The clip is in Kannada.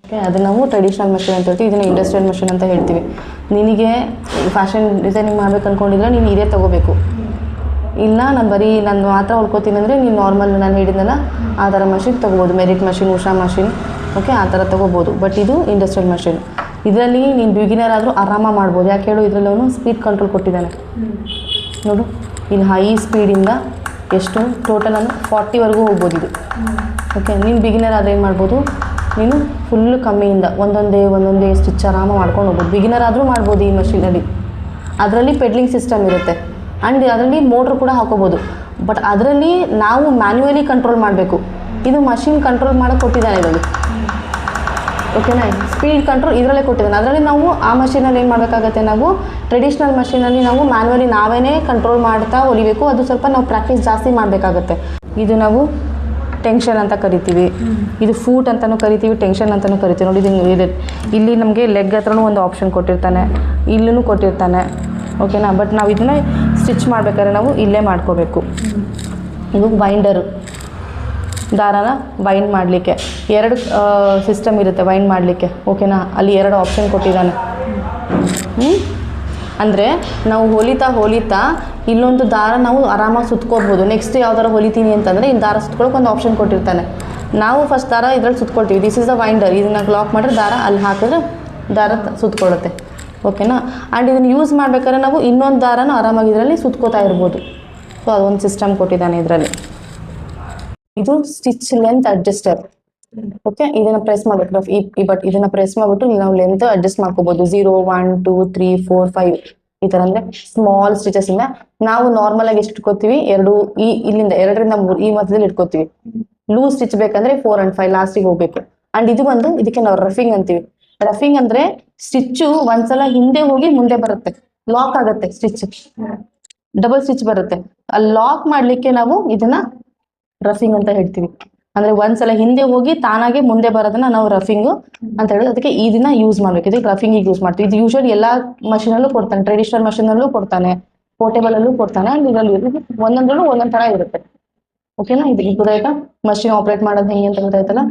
ಓಕೆ, ಅದು ನಾವು ಟ್ರೆಡಿಷ್ನಲ್ ಮಷಿನ್ ಅಂತ ಹೇಳ್ತೀವಿ, ಇದನ್ನು ಇಂಡಸ್ಟ್ರಿಯಲ್ ಮಷಿನ್ ಅಂತ ಹೇಳ್ತೀವಿ. ನಿನಗೆ ಫ್ಯಾಷನ್ ಡಿಸೈನಿಂಗ್ ಮಾಡ್ಬೇಕು ಅಂದ್ಕೊಂಡಿದ್ರೆ ನೀನು ಇದೇ ತೊಗೋಬೇಕು. ಇಲ್ಲ ನಾನು ಮಾತ್ರ ಹೊಲ್ಕೋತೀನಿ ಅಂದರೆ ನೀನು ನಾರ್ಮಲ್ ನಾನು ಹೇಳಿದ್ನಲ್ಲ ಆ ಥರ ಮಷಿನ್ ತೊಗೋಬೋದು. Merit machine, Usha machine, okay, ಆ ಥರ ತೊಗೋಬೋದು. ಬಟ್ ಇದು ಇಂಡಸ್ಟ್ರಿಯಲ್ ಮಷಿನ್. ಇದರಲ್ಲಿ ನೀನು ಬಿಗಿನರ್ ಆದರೂ ಆರಾಮ ಮಾಡ್ಬೋದು. ಯಾಕೆ ಹೇಳು, ಇದರಲ್ಲಿ ಅವನು ಸ್ಪೀಡ್ ಕಂಟ್ರೋಲ್ ಕೊಟ್ಟಿದ್ದಾನೆ ನೋಡು. ಇಲ್ಲಿ ಹೈ ಸ್ಪೀಡಿಂದ ಎಷ್ಟು ಟೋಟಲ್ ಅಂದರೆ 40ವರೆಗೂ ಹೋಗ್ಬೋದು ಇದು. ಓಕೆ, ನೀನು ಬಿಗಿನರ್ ಆದರೆ ಏನು ಮಾಡ್ಬೋದು, ನೀನು ಫುಲ್ಲು ಕಮ್ಮಿಯಿಂದ ಒಂದೊಂದೇ ಸ್ಟಿಚ್ ಆರಾಮ ಮಾಡ್ಕೊಂಡು ಹೋಗ್ಬೋದು. ಬಿಗಿನರ್ ಆದರೂ ಮಾಡ್ಬೋದು ಈ ಮಷೀನಲ್ಲಿ. ಅದರಲ್ಲಿ ಪೆಡ್ಲಿಂಗ್ ಸಿಸ್ಟಮ್ ಇರುತ್ತೆ ಆ್ಯಂಡ್ ಅದರಲ್ಲಿ ಮೋಟ್ರ್ ಕೂಡ ಹಾಕೋಬೋದು. ಬಟ್ ಅದರಲ್ಲಿ ನಾವು ಮ್ಯಾನ್ಯುವಲಿ ಕಂಟ್ರೋಲ್ ಮಾಡಬೇಕು. ಇದು ಮಷಿನ್ ಕಂಟ್ರೋಲ್ ಮಾಡೋಕ್ಕೆ ಕೊಟ್ಟಿದ್ದಾನೆ ಇದರಲ್ಲಿ. ಓಕೆನಾ, ಸ್ಪೀಡ್ ಕಂಟ್ರೋಲ್ ಇದರಲ್ಲೇ ಕೊಟ್ಟಿದ್ದಾನೆ. ಅದರಲ್ಲಿ ನಾವು ಆ ಮಷೀನಲ್ಲಿ ಏನು ಮಾಡಬೇಕಾಗತ್ತೆ, ನಾವು ಟ್ರೆಡಿಷ್ನಲ್ ಮಷೀನಲ್ಲಿ ನಾವು ಮ್ಯಾನ್ಯುವಲಿ ನಾವೇ ಕಂಟ್ರೋಲ್ ಮಾಡ್ತಾ ಹೊಲಿಬೇಕು. ಅದು ಸ್ವಲ್ಪ ನಾವು ಪ್ರಾಕ್ಟೀಸ್ ಜಾಸ್ತಿ ಮಾಡಬೇಕಾಗತ್ತೆ. ಇದು ನಾವು ಟೆನ್ಷನ್ ಅಂತ ಕರಿತೀವಿ, ಇದು ಫೂಟ್ ಅಂತಲೂ ಕರಿತೀವಿ, ಟೆನ್ಷನ್ ಅಂತಲೂ ಕರಿತೀವಿ. ನೋಡಿ ಇದು ಇಲ್ಲಿ ನಮಗೆ ಲೆಗ್ ಹತ್ರನೂ ಒಂದು ಆಪ್ಷನ್ ಕೊಟ್ಟಿರ್ತಾನೆ, ಇಲ್ಲೂ ಕೊಟ್ಟಿರ್ತಾನೆ. ಓಕೆನಾ, ಬಟ್ ನಾವು ಇದನ್ನ ಸ್ಟಿಚ್ ಮಾಡಬೇಕಾದ್ರೆ ನಾವು ಇಲ್ಲೇ ಮಾಡ್ಕೋಬೇಕು. ಇದು ಬೈಂಡರು, ದಾರಾನ ಬೈಂಡ್ ಮಾಡಲಿಕ್ಕೆ 2 ಸಿಸ್ಟಮ್ ಇರುತ್ತೆ ವೈಂಡ್ ಮಾಡಲಿಕ್ಕೆ. ಓಕೆನಾ, ಅಲ್ಲಿ 2 ಆಪ್ಷನ್ ಕೊಟ್ಟಿದ್ದಾನೆ. ಅಂದರೆ ನಾವು ಹೊಲಿತಾ ಇಲ್ಲೊಂದು ದಾರ ನಾವು ಆರಾಮಾಗಿ ಸುತ್ಕೋಬೋದು. ನೆಕ್ಸ್ಟ್ ಯಾವ ಥರ ಹೊಲಿತೀನಿ ಅಂತಂದರೆ ಇಲ್ಲಿ ದಾರ ಸುತ್ಕೊಳ್ಳೋಕೆ ಒಂದು ಆಪ್ಷನ್ ಕೊಟ್ಟಿರ್ತಾನೆ. ನಾವು ಫಸ್ಟ್ ದಾರ ಇದರಲ್ಲಿ ಸುತ್ಕೊಳ್ತೀವಿ. This is the winder. ಇದನ್ನು ಲಾಕ್ ಮಾಡಿದ್ರೆ ದಾರ ಅಲ್ಲಿ ಹಾಕಿದ್ರೆ ದಾರ ಸುತ್ಕೊಳ್ಳುತ್ತೆ. ಓಕೆನಾ, ಆ್ಯಂಡ್ ಇದನ್ನು ಯೂಸ್ ಮಾಡಬೇಕಾದ್ರೆ ನಾವು ಇನ್ನೊಂದು ದಾರನ ಆರಾಮಾಗಿ ಇದರಲ್ಲಿ ಸುತ್ಕೋತಾ ಇರ್ಬೋದು. ಸೊ ಅದೊಂದು ಸಿಸ್ಟಮ್ ಕೊಟ್ಟಿದ್ದಾನೆ ಇದರಲ್ಲಿ. ಇದು ಸ್ಟಿಚ್ ಲೆಂತ್ ಅಡ್ಜಸ್ಟರ್. ಓಕೆ, ಇದನ್ನು ಪ್ರೆಸ್ ಮಾಡಬೇಕು. ಬಟ್ ಇದನ್ನು ಪ್ರೆಸ್ ಮಾಡಿಬಿಟ್ಟು ನಾವು ಲೆಂತ್ ಅಡ್ಜಸ್ಟ್ ಮಾಡ್ಕೋಬೋದು. 0, 1, 2, 3, 4, 5 ಈ ಥರ. ಅಂದರೆ ಸ್ಮಾಲ್ ಸ್ಟಿಚಸ್ಸಿಂದ ನಾವು ನಾರ್ಮಲಾಗಿ ಎಷ್ಟು ಇಟ್ಕೋತೀವಿ, ಇಲ್ಲಿಂದ 2ರಿಂದ 3 ಈ ಮಧ್ಯದಲ್ಲಿ ಇಟ್ಕೋತೀವಿ. ಲೂಸ್ ಸ್ಟಿಚ್ ಬೇಕಂದರೆ 4 and 5 ಲಾಸ್ಟಿಗೆ ಹೋಗಬೇಕು. ಆ್ಯಂಡ್ ಇದು ಬಂದು ಇದಕ್ಕೆ ನಾವು ರಫಿಂಗ್ ಅಂತೀವಿ. ರಫಿಂಗ್ ಅಂದರೆ ಸ್ಟಿಚ್ಚು ಒಂದ್ಸಲ ಹಿಂದೆ ಹೋಗಿ ಮುಂದೆ ಬರುತ್ತೆ, ಲಾಕ್ ಆಗುತ್ತೆ. ಸ್ಟಿಚ್ ಡಬಲ್ ಸ್ಟಿಚ್ ಬರುತ್ತೆ. ಅಲ್ಲಿ ಲಾಕ್ ಮಾಡಲಿಕ್ಕೆ ನಾವು ಇದನ್ನ ರಫಿಂಗ್ ಅಂತ ಹೇಳ್ತೀವಿ. ಅಂದರೆ ಒಂದ್ಸಲ ಹಿಂದೆ ಹೋಗಿ ತಾನಾಗೆ ಮುಂದೆ ಬರೋದನ್ನ ನಾವು ರಫಿಂಗು ಅಂತ ಹೇಳೋದು. ಅದಕ್ಕೆ ಇದನ್ನ ಯೂಸ್ ಮಾಡಬೇಕು. ಇದು ರಫಿಂಗಿಗೆ ಯೂಸ್ ಮಾಡ್ತೀವಿ. ಇದು ಯೂಶಲಿ ಎಲ್ಲ ಮಷೀನಲ್ಲೂ ಕೊಡ್ತಾನೆ, ಟ್ರೆಡಿಷನಲ್ ಮಷೀನಲ್ಲೂ ಕೊಡ್ತಾನೆ, ಪೋರ್ಟೇಬಲಲ್ಲೂ ಕೊಡ್ತಾನೆ. ಇದರಲ್ಲಿ ಒಂದೊಂದ್ರಲ್ಲೂ ಒಂದೊಂದು ಥರ ಇರುತ್ತೆ. ಓಕೆನಾ, ಇದು ಗೊತ್ತಾಯ್ತಾ ಮಷೀನ್ ಆಪ್ರೇಟ್ ಮಾಡೋದು ಹೆಂಗೆ ಅಂತ ಗೊತ್ತಾಯ್ತಲ್ಲ.